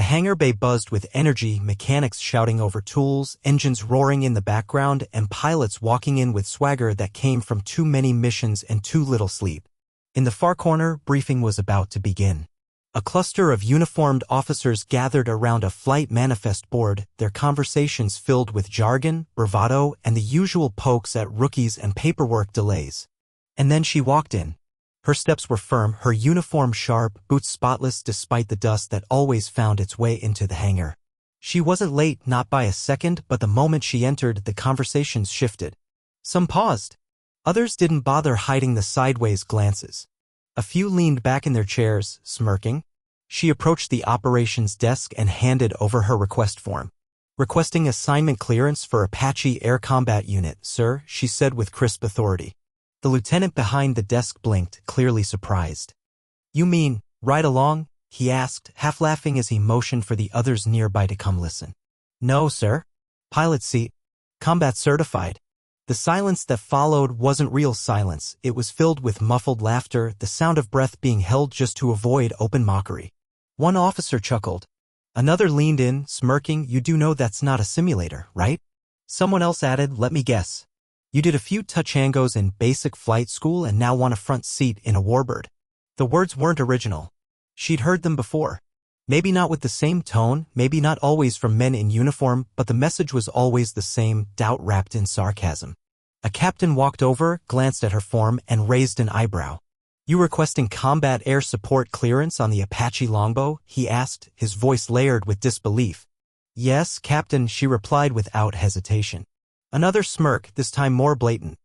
The hangar bay buzzed with energy, mechanics shouting over tools, engines roaring in the background, and pilots walking in with swagger that came from too many missions and too little sleep. In the far corner, briefing was about to begin. A cluster of uniformed officers gathered around a flight manifest board, their conversations filled with jargon, bravado, and the usual pokes at rookies and paperwork delays. And then she walked in. Her steps were firm, her uniform sharp, boots spotless despite the dust that always found its way into the hangar. She wasn't late, not by a second, but the moment she entered, the conversations shifted. Some paused. Others didn't bother hiding the sideways glances. A few leaned back in their chairs, smirking. She approached the operations desk and handed over her request form. "Requesting assignment clearance for Apache Air Combat Unit, sir," she said with crisp authority. The lieutenant behind the desk blinked, clearly surprised. "You mean, right along?" he asked, half laughing as he motioned for the others nearby to come listen. "No, sir. Pilot seat. Combat certified." The silence that followed wasn't real silence. It was filled with muffled laughter, the sound of breath being held just to avoid open mockery. One officer chuckled. Another leaned in, smirking. "You do know that's not a simulator, right?" Someone else added, "Let me guess. You did a few touch-and-goes in basic flight school and now want a front seat in a warbird." The words weren't original. She'd heard them before. Maybe not with the same tone, maybe not always from men in uniform, but the message was always the same, doubt wrapped in sarcasm. A captain walked over, glanced at her form, and raised an eyebrow. "You requesting combat air support clearance on the Apache longbow?" he asked, his voice layered with disbelief. "Yes, Captain," she replied without hesitation. Another smirk, this time more blatant.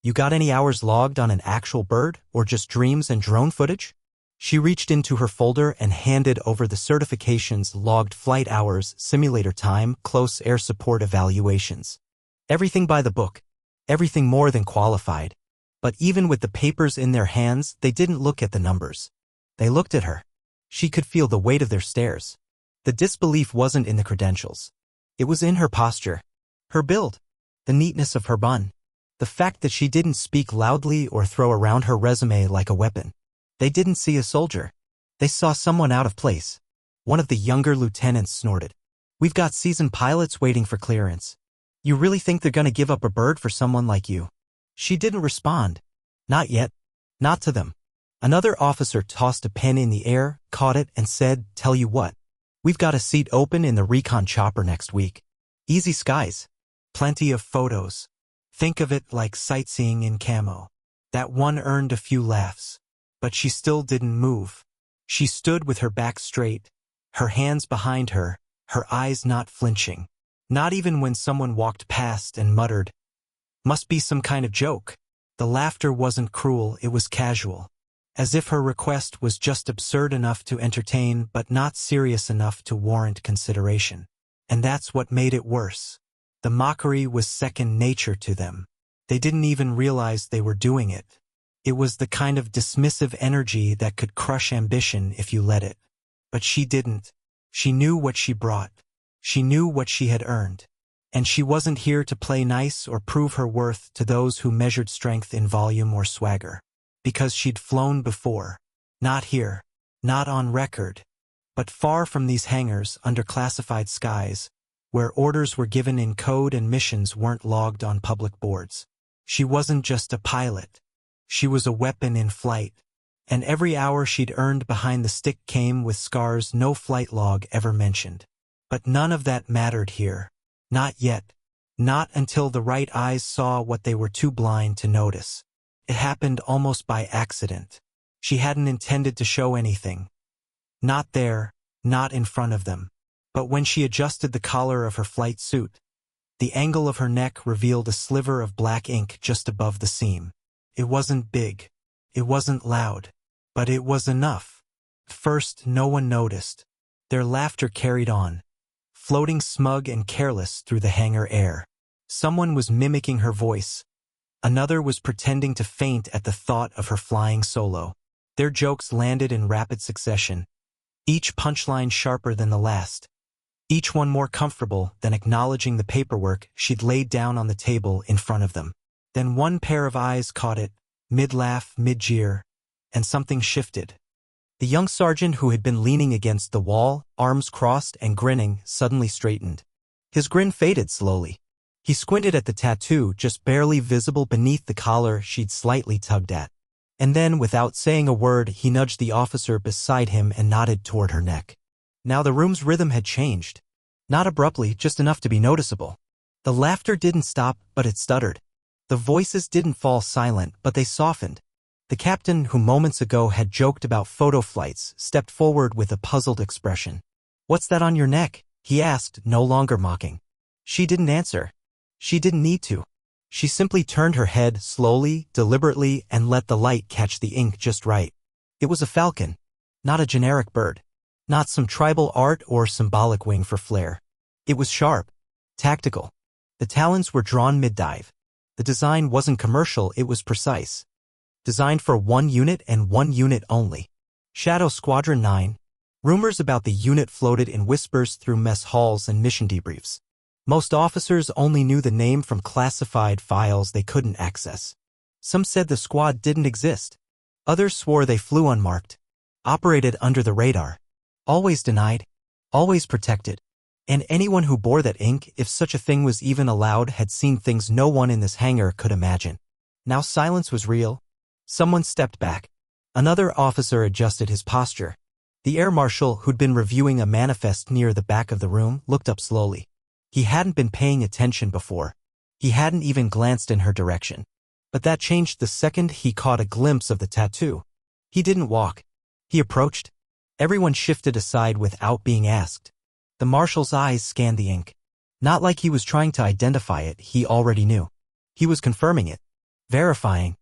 "You got any hours logged on an actual bird, or just dreams and drone footage?" She reached into her folder and handed over the certifications, logged flight hours, simulator time, close air support evaluations. Everything by the book. Everything more than qualified. But even with the papers in their hands, they didn't look at the numbers. They looked at her. She could feel the weight of their stares. The disbelief wasn't in the credentials. It was in her posture. Her build. The neatness of her bun. The fact that she didn't speak loudly or throw around her resume like a weapon. They didn't see a soldier. They saw someone out of place. One of the younger lieutenants snorted. "We've got seasoned pilots waiting for clearance. You really think they're gonna give up a bird for someone like you?" She didn't respond. Not yet. Not to them. Another officer tossed a pen in the air, caught it, and said, "Tell you what. We've got a seat open in the recon chopper next week. Easy skies. Plenty of photos. Think of it like sightseeing in camo." That one earned a few laughs. But she still didn't move. She stood with her back straight, her hands behind her, her eyes not flinching. Not even when someone walked past and muttered, "Must be some kind of joke." The laughter wasn't cruel, it was casual. As if her request was just absurd enough to entertain but not serious enough to warrant consideration. And that's what made it worse. The mockery was second nature to them. They didn't even realize they were doing it. It was the kind of dismissive energy that could crush ambition if you let it. But she didn't. She knew what she brought. She knew what she had earned. And she wasn't here to play nice or prove her worth to those who measured strength in volume or swagger. Because she'd flown before. Not here. Not on record. But far from these hangars under classified skies, where orders were given in code and missions weren't logged on public boards. She wasn't just a pilot. She was a weapon in flight. And every hour she'd earned behind the stick came with scars no flight log ever mentioned. But none of that mattered here. Not yet. Not until the right eyes saw what they were too blind to notice. It happened almost by accident. She hadn't intended to show anything. Not there, not in front of them. But when she adjusted the collar of her flight suit, the angle of her neck revealed a sliver of black ink just above the seam. It wasn't big. It wasn't loud. But it was enough. First, no one noticed. Their laughter carried on, floating smug and careless through the hangar air. Someone was mimicking her voice. Another was pretending to faint at the thought of her flying solo. Their jokes landed in rapid succession, each punchline sharper than the last. Each one more comfortable than acknowledging the paperwork she'd laid down on the table in front of them. Then one pair of eyes caught it, mid-laugh, mid-jeer, and something shifted. The young sergeant who had been leaning against the wall, arms crossed and grinning, suddenly straightened. His grin faded slowly. He squinted at the tattoo just barely visible beneath the collar she'd slightly tugged at. And then, without saying a word, he nudged the officer beside him and nodded toward her neck. Now the room's rhythm had changed. Not abruptly, just enough to be noticeable. The laughter didn't stop, but it stuttered. The voices didn't fall silent, but they softened. The captain, who moments ago had joked about photo flights, stepped forward with a puzzled expression. "What's that on your neck?" he asked, no longer mocking. She didn't answer. She didn't need to. She simply turned her head slowly, deliberately, and let the light catch the ink just right. It was a falcon. Not a generic bird. Not some tribal art or symbolic wing for flair. It was sharp. Tactical. The talons were drawn mid-dive. The design wasn't commercial, it was precise. Designed for one unit and one unit only. Shadow Squadron 9. Rumors about the unit floated in whispers through mess halls and mission debriefs. Most officers only knew the name from classified files they couldn't access. Some said the squad didn't exist. Others swore they flew unmarked. Operated under the radar. Always denied. Always protected. And anyone who bore that ink, if such a thing was even allowed, had seen things no one in this hangar could imagine. Now silence was real. Someone stepped back. Another officer adjusted his posture. The air marshal, who'd been reviewing a manifest near the back of the room, looked up slowly. He hadn't been paying attention before. He hadn't even glanced in her direction. But that changed the second he caught a glimpse of the tattoo. He didn't walk. He approached. Everyone shifted aside without being asked. The marshal's eyes scanned the ink. Not like he was trying to identify it, he already knew. He was confirming it. Verifying.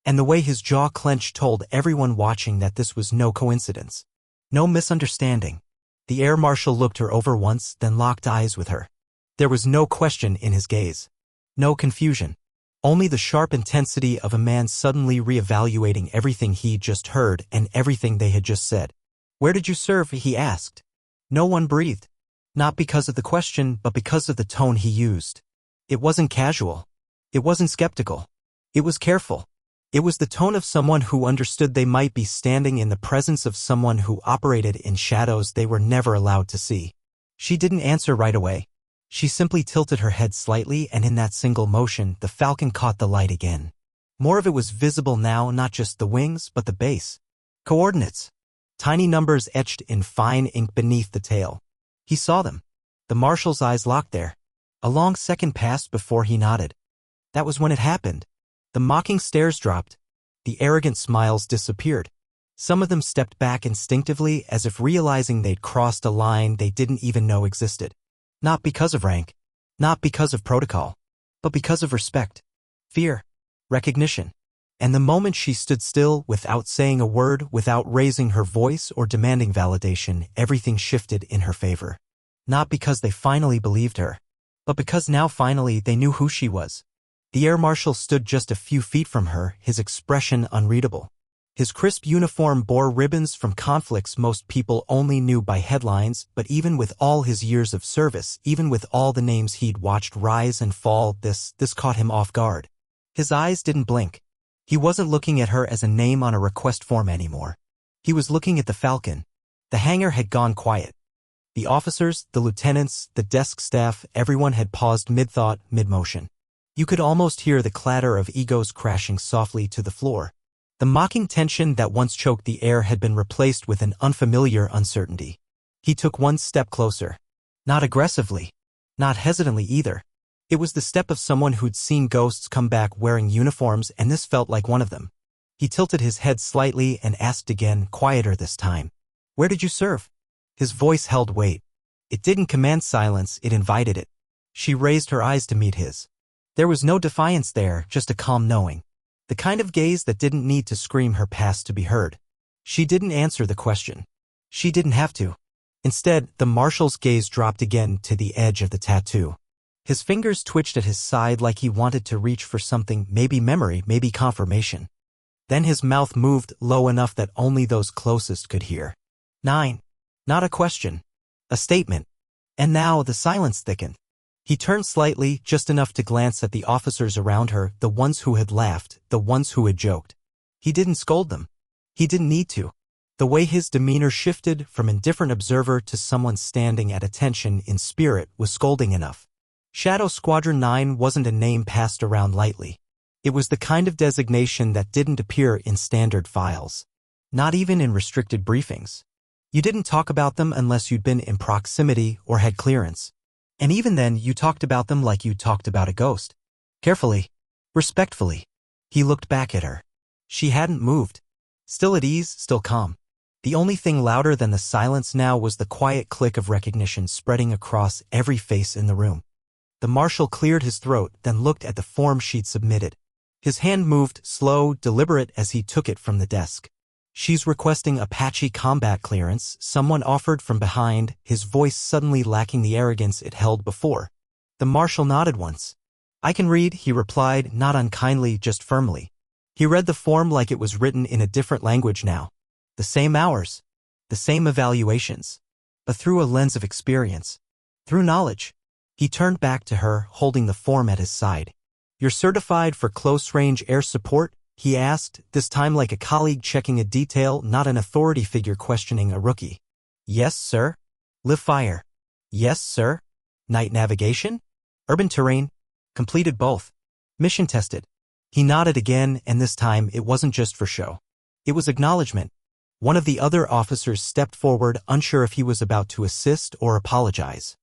And the way his jaw clenched told everyone watching that this was no coincidence. No misunderstanding. The air marshal looked her over once, then locked eyes with her. There was no question in his gaze. No confusion. Only the sharp intensity of a man suddenly reevaluating everything he'd just heard and everything they had just said. "Where did you serve?" he asked. No one breathed. Not because of the question, but because of the tone he used. It wasn't casual. It wasn't skeptical. It was careful. It was the tone of someone who understood they might be standing in the presence of someone who operated in shadows they were never allowed to see. She didn't answer right away. She simply tilted her head slightly, and in that single motion, the falcon caught the light again. More of it was visible now, not just the wings, but the base. Coordinates. Tiny numbers etched in fine ink beneath the tail. He saw them. The marshal's eyes locked there. A long second passed before he nodded. That was when it happened. The mocking stares dropped. The arrogant smiles disappeared. Some of them stepped back instinctively, as if realizing they'd crossed a line they didn't even know existed. Not because of rank. Not because of protocol. But because of respect. Fear. Recognition. And the moment she stood still, without saying a word, without raising her voice or demanding validation, everything shifted in her favor. Not because they finally believed her, but because now finally they knew who she was. The air marshal stood just a few feet from her, his expression unreadable. His crisp uniform bore ribbons from conflicts most people only knew by headlines, but even with all his years of service, even with all the names he'd watched rise and fall, this caught him off guard. His eyes didn't blink. He wasn't looking at her as a name on a request form anymore. He was looking at the falcon. The hangar had gone quiet. The officers, the lieutenants, the desk staff, everyone had paused mid-thought, mid-motion. You could almost hear the clatter of egos crashing softly to the floor. The mocking tension that once choked the air had been replaced with an unfamiliar uncertainty. He took one step closer. Not aggressively. Not hesitantly either. It was the step of someone who'd seen ghosts come back wearing uniforms, and this felt like one of them. He tilted his head slightly and asked again, quieter this time. "Where did you serve?" His voice held weight. It didn't command silence, it invited it. She raised her eyes to meet his. There was no defiance there, just a calm knowing. The kind of gaze that didn't need to scream her past to be heard. She didn't answer the question. She didn't have to. Instead, the marshal's gaze dropped again to the edge of the tattoo. His fingers twitched at his side like he wanted to reach for something, maybe memory, maybe confirmation. Then his mouth moved low enough that only those closest could hear. 9. Not a question. A statement. And now the silence thickened. He turned slightly, just enough to glance at the officers around her, the ones who had laughed, the ones who had joked. He didn't scold them. He didn't need to. The way his demeanor shifted from indifferent observer to someone standing at attention in spirit was scolding enough. Shadow Squadron 9 wasn't a name passed around lightly. It was the kind of designation that didn't appear in standard files. Not even in restricted briefings. You didn't talk about them unless you'd been in proximity or had clearance. And even then, you talked about them like you talked about a ghost. Carefully. Respectfully. He looked back at her. She hadn't moved. Still at ease, still calm. The only thing louder than the silence now was the quiet click of recognition spreading across every face in the room. The marshal cleared his throat, then looked at the form she'd submitted. His hand moved, slow, deliberate as he took it from the desk. "She's requesting Apache combat clearance," someone offered from behind, his voice suddenly lacking the arrogance it held before. The marshal nodded once. "I can read," he replied, not unkindly, just firmly. He read the form like it was written in a different language now. The same hours. The same evaluations. But through a lens of experience. Through knowledge. He turned back to her, holding the form at his side. "You're certified for close-range air support?" he asked, this time like a colleague checking a detail, not an authority figure questioning a rookie. "Yes, sir." "Live fire?" "Yes, sir." "Night navigation?" "Urban terrain?" "Completed both." "Mission tested?" He nodded again, and this time it wasn't just for show. It was acknowledgement. One of the other officers stepped forward, unsure if he was about to assist or apologize.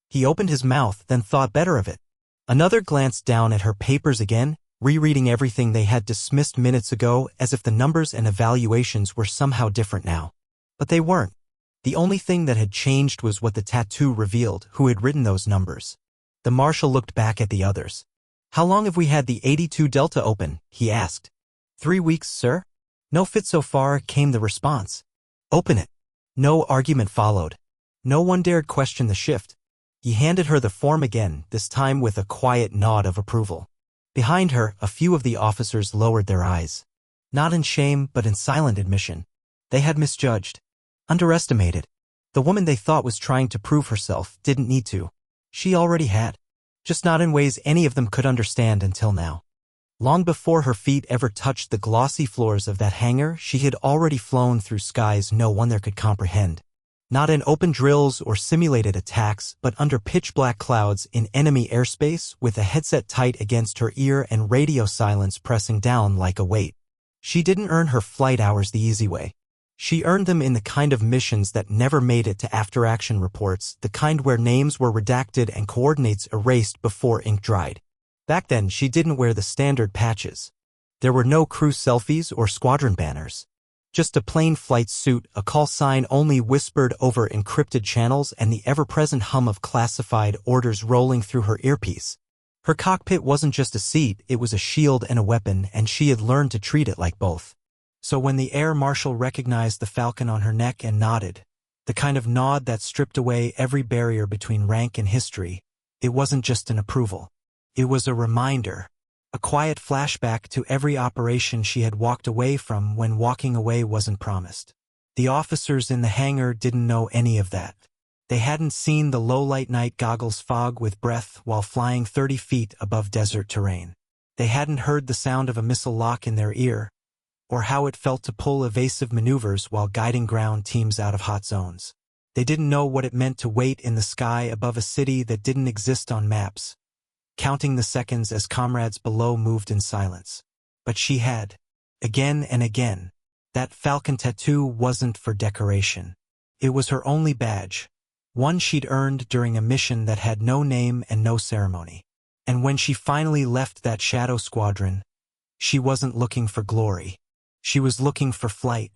He opened his mouth, then thought better of it. Another glanced down at her papers again, rereading everything they had dismissed minutes ago as if the numbers and evaluations were somehow different now. But they weren't. The only thing that had changed was what the tattoo revealed, who had written those numbers. The marshal looked back at the others. "How long have we had the 82 Delta open?" he asked. 3 weeks, sir." "No fit so far," came the response. "Open it." No argument followed. No one dared question the shift. He handed her the form again, this time with a quiet nod of approval. Behind her, a few of the officers lowered their eyes. Not in shame, but in silent admission. They had misjudged. Underestimated. The woman they thought was trying to prove herself didn't need to. She already had. Just not in ways any of them could understand until now. Long before her feet ever touched the glossy floors of that hangar, she had already flown through skies no one there could comprehend. Not in open drills or simulated attacks, but under pitch-black clouds in enemy airspace with a headset tight against her ear and radio silence pressing down like a weight. She didn't earn her flight hours the easy way. She earned them in the kind of missions that never made it to after-action reports, the kind where names were redacted and coordinates erased before ink dried. Back then, she didn't wear the standard patches. There were no crew selfies or squadron banners. Just a plain flight suit, a call sign only whispered over encrypted channels, and the ever-present hum of classified orders rolling through her earpiece. Her cockpit wasn't just a seat, it was a shield and a weapon, and she had learned to treat it like both. So when the Air Marshal recognized the falcon on her neck and nodded, the kind of nod that stripped away every barrier between rank and history, it wasn't just an approval. It was a reminder, a quiet flashback to every operation she had walked away from when walking away wasn't promised. The officers in the hangar didn't know any of that. They hadn't seen the low-light night goggles fog with breath while flying 30 feet above desert terrain. They hadn't heard the sound of a missile lock in their ear, or how it felt to pull evasive maneuvers while guiding ground teams out of hot zones. They didn't know what it meant to wait in the sky above a city that didn't exist on maps, counting the seconds as comrades below moved in silence. But she had. Again and again. That falcon tattoo wasn't for decoration. It was her only badge. One she'd earned during a mission that had no name and no ceremony. And when she finally left that shadow squadron, she wasn't looking for glory. She was looking for flight.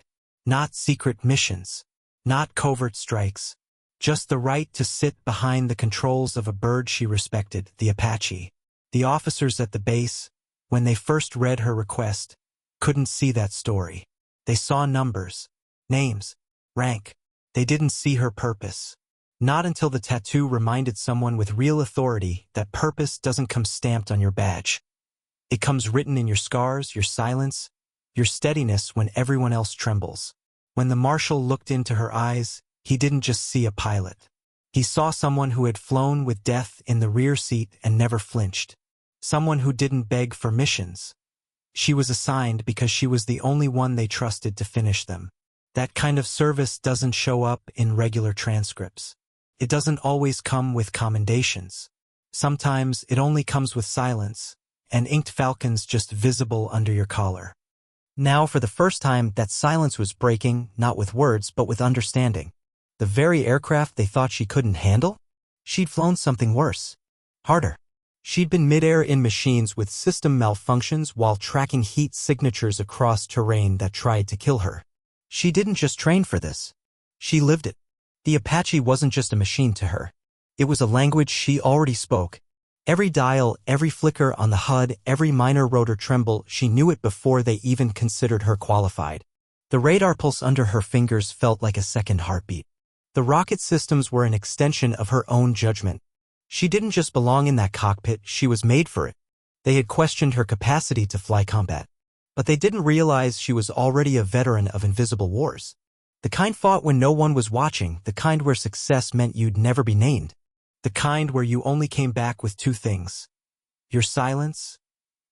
Not secret missions. Not covert strikes. Just the right to sit behind the controls of a bird she respected, the Apache. The officers at the base, when they first read her request, couldn't see that story. They saw numbers, names, rank. They didn't see her purpose. Not until the tattoo reminded someone with real authority that purpose doesn't come stamped on your badge. It comes written in your scars, your silence, your steadiness when everyone else trembles. When the marshal looked into her eyes, he didn't just see a pilot. He saw someone who had flown with death in the rear seat and never flinched. Someone who didn't beg for missions. She was assigned because she was the only one they trusted to finish them. That kind of service doesn't show up in regular transcripts. It doesn't always come with commendations. Sometimes it only comes with silence, and inked falcons just visible under your collar. Now, for the first time, that silence was breaking, not with words, but with understanding. The very aircraft they thought she couldn't handle? She'd flown something worse. Harder. She'd been midair in machines with system malfunctions while tracking heat signatures across terrain that tried to kill her. She didn't just train for this. She lived it. The Apache wasn't just a machine to her. It was a language she already spoke. Every dial, every flicker on the HUD, every minor rotor tremble, she knew it before they even considered her qualified. The radar pulse under her fingers felt like a second heartbeat. The rocket systems were an extension of her own judgment. She didn't just belong in that cockpit, she was made for it. They had questioned her capacity to fly combat. But they didn't realize she was already a veteran of invisible wars. The kind fought when no one was watching, the kind where success meant you'd never be named. The kind where you only came back with two things: your silence,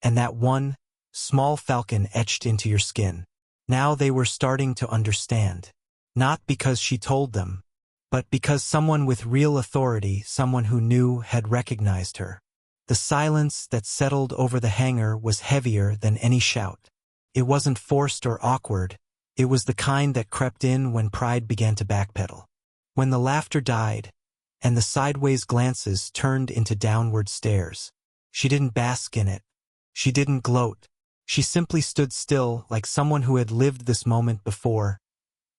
and that one small falcon etched into your skin. Now they were starting to understand. Not because she told them, but because someone with real authority, someone who knew, had recognized her. The silence that settled over the hangar was heavier than any shout. It wasn't forced or awkward. It was the kind that crept in when pride began to backpedal. When the laughter died, and the sideways glances turned into downward stares. She didn't bask in it. She didn't gloat. She simply stood still, like someone who had lived this moment before,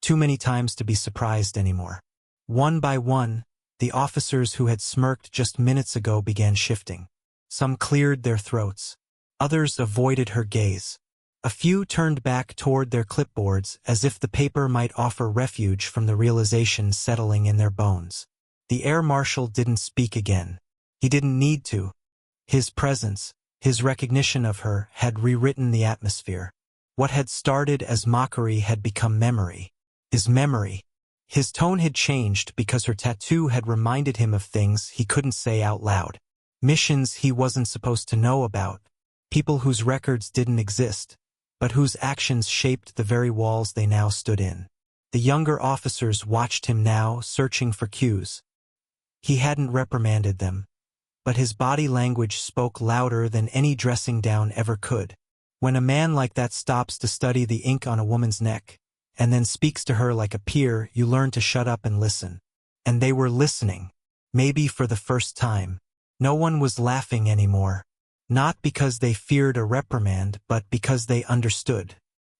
too many times to be surprised anymore. One by one, the officers who had smirked just minutes ago began shifting. Some cleared their throats. Others avoided her gaze. A few turned back toward their clipboards as if the paper might offer refuge from the realization settling in their bones. The Air Marshal didn't speak again. He didn't need to. His presence, his recognition of her, had rewritten the atmosphere. What had started as mockery had become memory. His memory. His tone had changed because her tattoo had reminded him of things he couldn't say out loud. Missions he wasn't supposed to know about. People whose records didn't exist, but whose actions shaped the very walls they now stood in. The younger officers watched him now, searching for cues. He hadn't reprimanded them, but his body language spoke louder than any dressing down ever could. When a man like that stops to study the ink on a woman's neck, and then speaks to her like a peer, you learn to shut up and listen. And they were listening, maybe for the first time. No one was laughing anymore. Not because they feared a reprimand, but because they understood.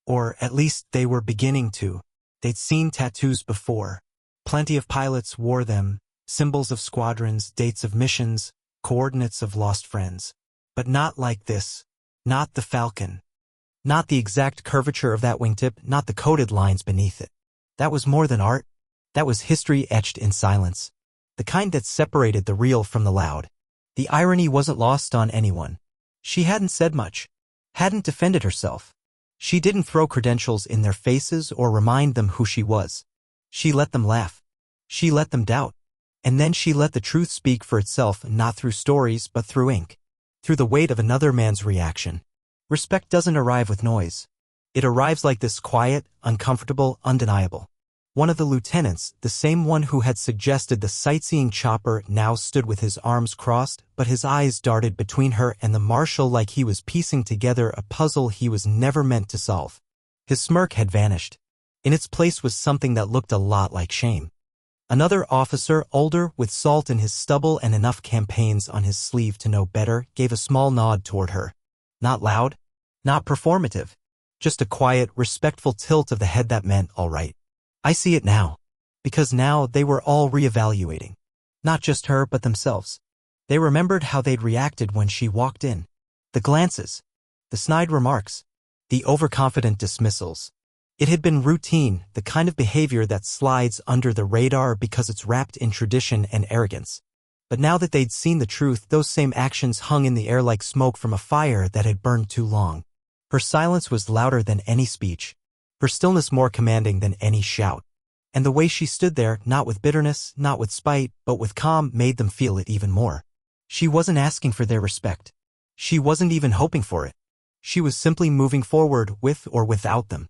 Or at least they were beginning to. They'd seen tattoos before. Plenty of pilots wore them, symbols of squadrons, dates of missions, coordinates of lost friends. But not like this. Not the falcon. Not the exact curvature of that wingtip, not the coded lines beneath it. That was more than art. That was history etched in silence. The kind that separated the real from the loud. The irony wasn't lost on anyone. She hadn't said much. Hadn't defended herself. She didn't throw credentials in their faces or remind them who she was. She let them laugh. She let them doubt. And then she let the truth speak for itself, not through stories, but through ink. Through the weight of another man's reaction. Respect doesn't arrive with noise. It arrives like this, quiet, uncomfortable, undeniable. One of the lieutenants, the same one who had suggested the sightseeing chopper, now stood with his arms crossed, but his eyes darted between her and the marshal like he was piecing together a puzzle he was never meant to solve. His smirk had vanished. In its place was something that looked a lot like shame. Another officer, older, with salt in his stubble and enough campaigns on his sleeve to know better, gave a small nod toward her. Not loud, not performative, just a quiet, respectful tilt of the head that meant, all right. I see it now. Because now they were all reevaluating. Not just her, but themselves. They remembered how they'd reacted when she walked in. The glances. The snide remarks. The overconfident dismissals. It had been routine, the kind of behavior that slides under the radar because it's wrapped in tradition and arrogance. But now that they'd seen the truth, those same actions hung in the air like smoke from a fire that had burned too long. Her silence was louder than any speech. Her stillness more commanding than any shout. And the way she stood there, not with bitterness, not with spite, but with calm, made them feel it even more. She wasn't asking for their respect. She wasn't even hoping for it. She was simply moving forward with or without them.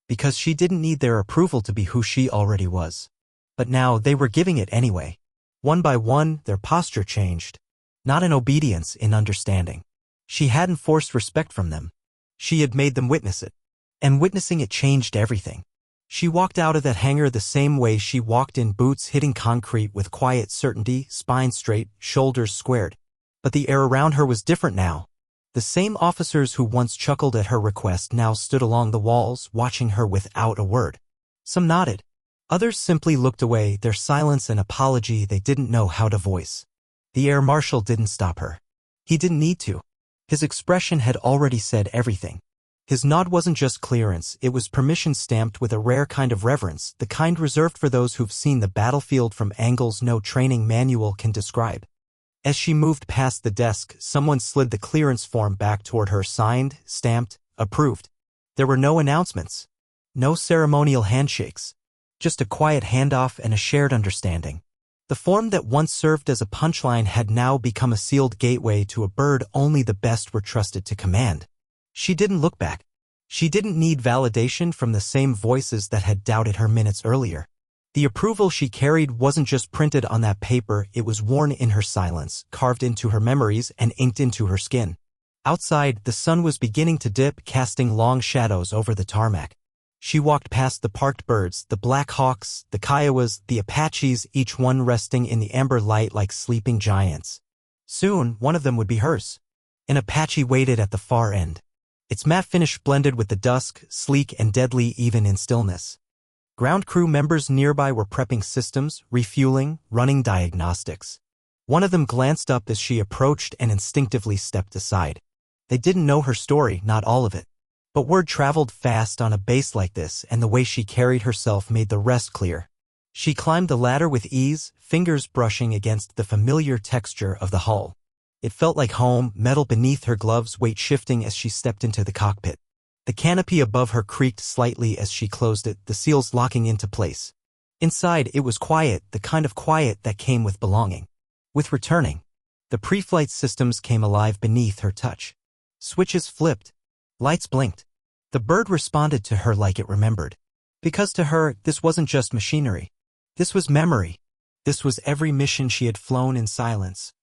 because she didn't need their approval to be who she already was. But now they were giving it anyway. One by one, their posture changed. Not in obedience, in understanding. She hadn't forced respect from them. She had made them witness it. And witnessing it changed everything. She walked out of that hangar the same way she walked in, boots hitting concrete with quiet certainty, spine straight, shoulders squared. But the air around her was different now. The same officers who once chuckled at her request now stood along the walls, watching her without a word. Some nodded. Others simply looked away, their silence an apology they didn't know how to voice. The Air Marshal didn't stop her. He didn't need to. His expression had already said everything. His nod wasn't just clearance, it was permission stamped with a rare kind of reverence, the kind reserved for those who've seen the battlefield from angles no training manual can describe. As she moved past the desk, someone slid the clearance form back toward her, signed, stamped, approved. There were no announcements. No ceremonial handshakes. Just a quiet handoff and a shared understanding. The form that once served as a punchline had now become a sealed gateway to a bird only the best were trusted to command. She didn't look back. She didn't need validation from the same voices that had doubted her minutes earlier. The approval she carried wasn't just printed on that paper, it was worn in her silence, carved into her memories and inked into her skin. Outside, the sun was beginning to dip, casting long shadows over the tarmac. She walked past the parked birds, the Black Hawks, the Kiowas, the Apaches, each one resting in the amber light like sleeping giants. Soon, one of them would be hers. An Apache waited at the far end. Its matte finish blended with the dusk, sleek and deadly even in stillness. Ground crew members nearby were prepping systems, refueling, running diagnostics. One of them glanced up as she approached and instinctively stepped aside. They didn't know her story, not all of it. But word traveled fast on a base like this, and the way she carried herself made the rest clear. She climbed the ladder with ease, fingers brushing against the familiar texture of the hull. It felt like home, metal beneath her gloves, weight shifting as she stepped into the cockpit. The canopy above her creaked slightly as she closed it, the seals locking into place. Inside, it was quiet, the kind of quiet that came with belonging. With returning, the pre-flight systems came alive beneath her touch. Switches flipped. Lights blinked. The bird responded to her like it remembered. Because to her, this wasn't just machinery. This was memory. This was every mission she had flown in silence.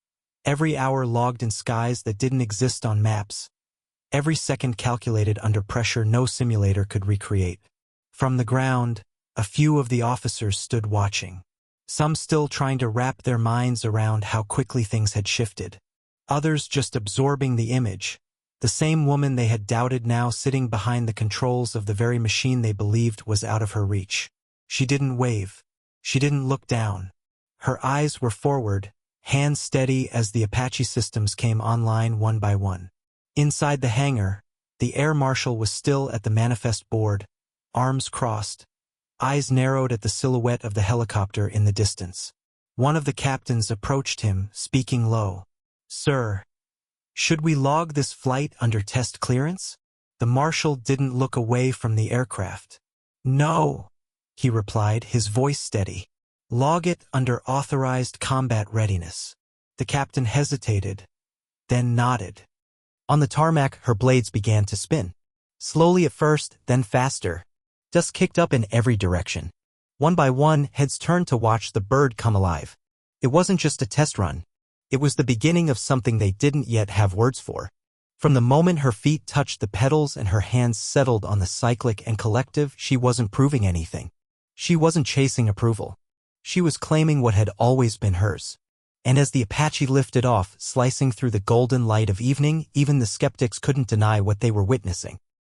Every hour logged in skies that didn't exist on maps. Every second calculated under pressure no simulator could recreate. From the ground, a few of the officers stood watching. Some still trying to wrap their minds around how quickly things had shifted. Others just absorbing the image. The same woman they had doubted now sitting behind the controls of the very machine they believed was out of her reach. She didn't wave. She didn't look down. Her eyes were forward, hands steady as the Apache systems came online one by one. Inside the hangar, the Air Marshal was still at the manifest board, arms crossed, eyes narrowed at the silhouette of the helicopter in the distance. One of the captains approached him, speaking low. "Sir, should we log this flight under test clearance?" The Marshal didn't look away from the aircraft. "No," he replied, his voice steady. "Log it under authorized combat readiness." The captain hesitated, then nodded. On the tarmac, her blades began to spin. Slowly at first, then faster. Dust kicked up in every direction. One by one, heads turned to watch the bird come alive. It wasn't just a test run. It was the beginning of something they didn't yet have words for. From the moment her feet touched the pedals and her hands settled on the cyclic and collective, she wasn't proving anything. She wasn't chasing approval. She was claiming what had always been hers. And as the Apache lifted off, slicing through the golden light of evening, even the skeptics couldn't deny what they were witnessing.